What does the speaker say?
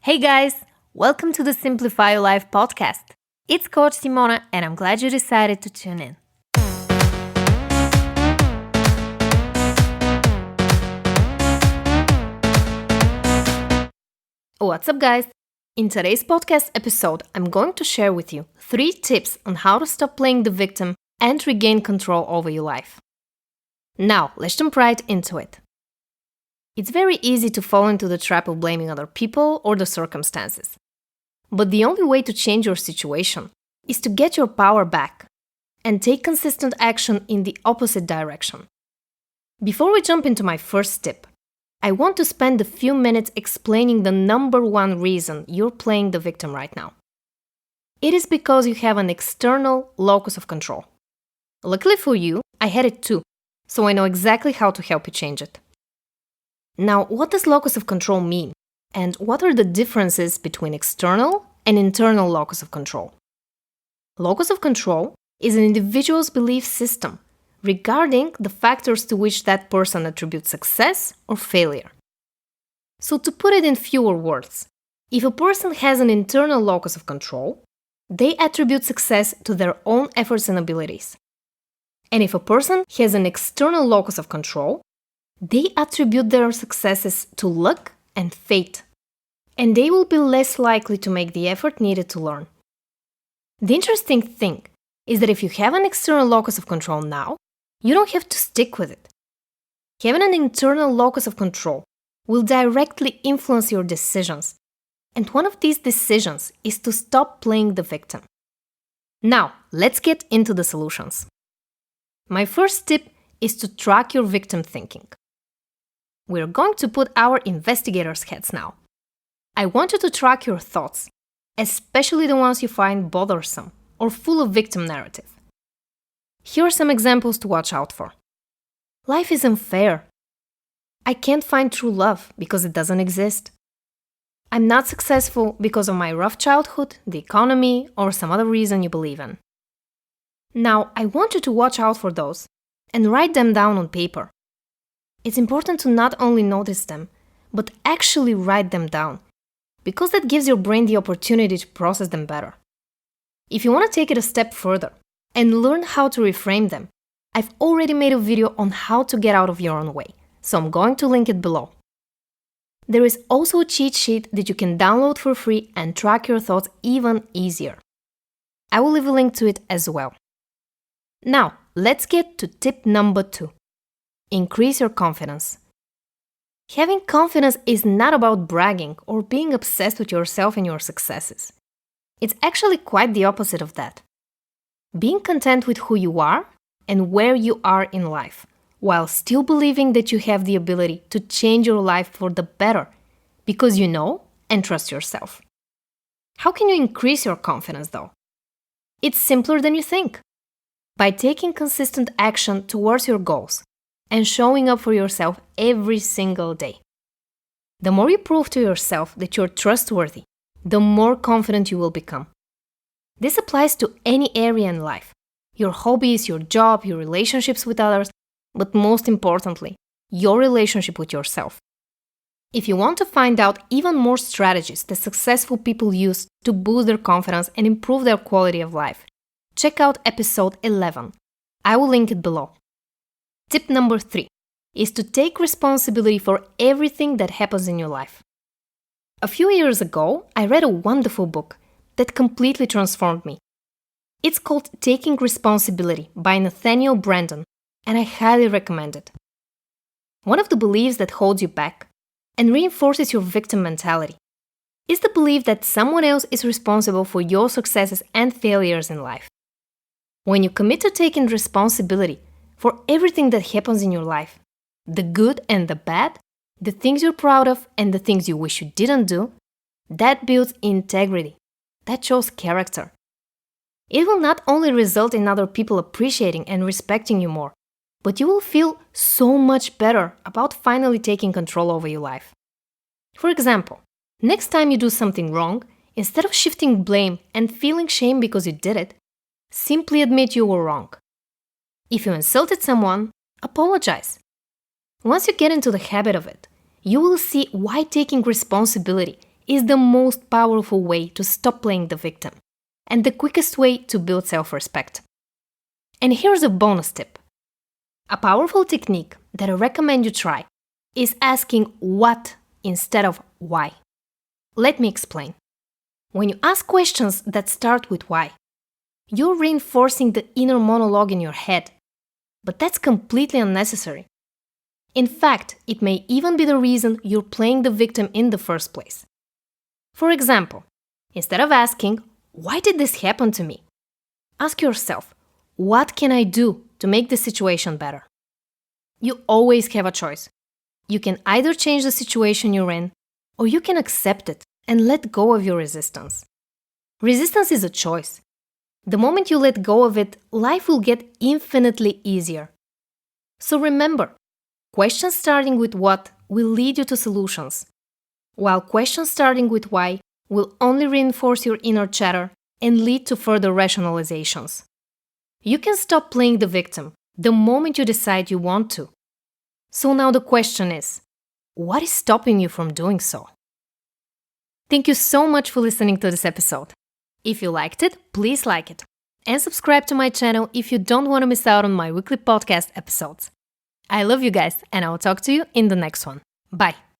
Hey guys, welcome to the Simplify Your Life podcast. It's Coach Simona and I'm glad you decided to tune in. What's up guys? In today's podcast episode, I'm going to share with you 3 tips on how to stop playing the victim and regain control over your life. Now, let's jump right into it. It's very easy to fall into the trap of blaming other people or the circumstances. But the only way to change your situation is to get your power back and take consistent action in the opposite direction. Before we jump into my first tip, I want to spend a few minutes explaining the number one reason you're playing the victim right now. It is because you have an external locus of control. Luckily for you, I had it too, so I know exactly how to help you change it. Now, what does locus of control mean? And what are the differences between external and internal locus of control? Locus of control is an individual's belief system regarding the factors to which that person attributes success or failure. So to put it in fewer words, if a person has an internal locus of control, they attribute success to their own efforts and abilities. And if a person has an external locus of control, they attribute their successes to luck and fate, and they will be less likely to make the effort needed to learn. The interesting thing is that if you have an external locus of control now, you don't have to stick with it. Having an internal locus of control will directly influence your decisions, and one of these decisions is to stop playing the victim. Now, let's get into the solutions. My first tip is to track your victim thinking. We're going to put our investigators' hats now. I want you to track your thoughts, especially the ones you find bothersome or full of victim narrative. Here are some examples to watch out for. Life is unfair. I can't find true love because it doesn't exist. I'm not successful because of my rough childhood, the economy, or some other reason you believe in. Now, I want you to watch out for those and write them down on paper. It's important to not only notice them, but actually write them down, because that gives your brain the opportunity to process them better. If you want to take it a step further and learn how to reframe them, I've already made a video on how to get out of your own way, so I'm going to link it below. There is also a cheat sheet that you can download for free and track your thoughts even easier. I will leave a link to it as well. Now, let's get to tip number 2. Increase your confidence. Having confidence is not about bragging or being obsessed with yourself and your successes. It's actually quite the opposite of that. Being content with who you are and where you are in life, while still believing that you have the ability to change your life for the better because you know and trust yourself. How can you increase your confidence though? It's simpler than you think. By taking consistent action towards your goals and showing up for yourself every single day. The more you prove to yourself that you're trustworthy, the more confident you will become. This applies to any area in life: your hobbies, your job, your relationships with others, but most importantly, your relationship with yourself. If you want to find out even more strategies that successful people use to boost their confidence and improve their quality of life, check out episode 11. I will link it below. Tip number 3 is to take responsibility for everything that happens in your life. A few years ago, I read a wonderful book that completely transformed me. It's called Taking Responsibility by Nathaniel Branden, and I highly recommend it. One of the beliefs that holds you back and reinforces your victim mentality is the belief that someone else is responsible for your successes and failures in life. When you commit to taking responsibility for everything that happens in your life, the good and the bad, the things you're proud of and the things you wish you didn't do, that builds integrity. That shows character. It will not only result in other people appreciating and respecting you more, but you will feel so much better about finally taking control over your life. For example, next time you do something wrong, instead of shifting blame and feeling shame because you did it, simply admit you were wrong. If you insulted someone, apologize. Once you get into the habit of it, you will see why taking responsibility is the most powerful way to stop playing the victim and the quickest way to build self-respect. And here's a bonus tip. A powerful technique that I recommend you try is asking what instead of why. Let me explain. When you ask questions that start with why, you're reinforcing the inner monologue in your head, but that's completely unnecessary. In fact, it may even be the reason you're playing the victim in the first place. For example, instead of asking, "Why did this happen to me?" ask yourself, "What can I do to make the situation better?" You always have a choice. You can either change the situation you're in, or you can accept it and let go of your resistance. Resistance is a choice. The moment you let go of it, life will get infinitely easier. So remember, questions starting with what will lead you to solutions, while questions starting with why will only reinforce your inner chatter and lead to further rationalizations. You can stop playing the victim the moment you decide you want to. So now the question is, what is stopping you from doing so? Thank you so much for listening to this episode. If you liked it, please like it. And subscribe to my channel if you don't want to miss out on my weekly podcast episodes. I love you guys, and I'll talk to you in the next one. Bye.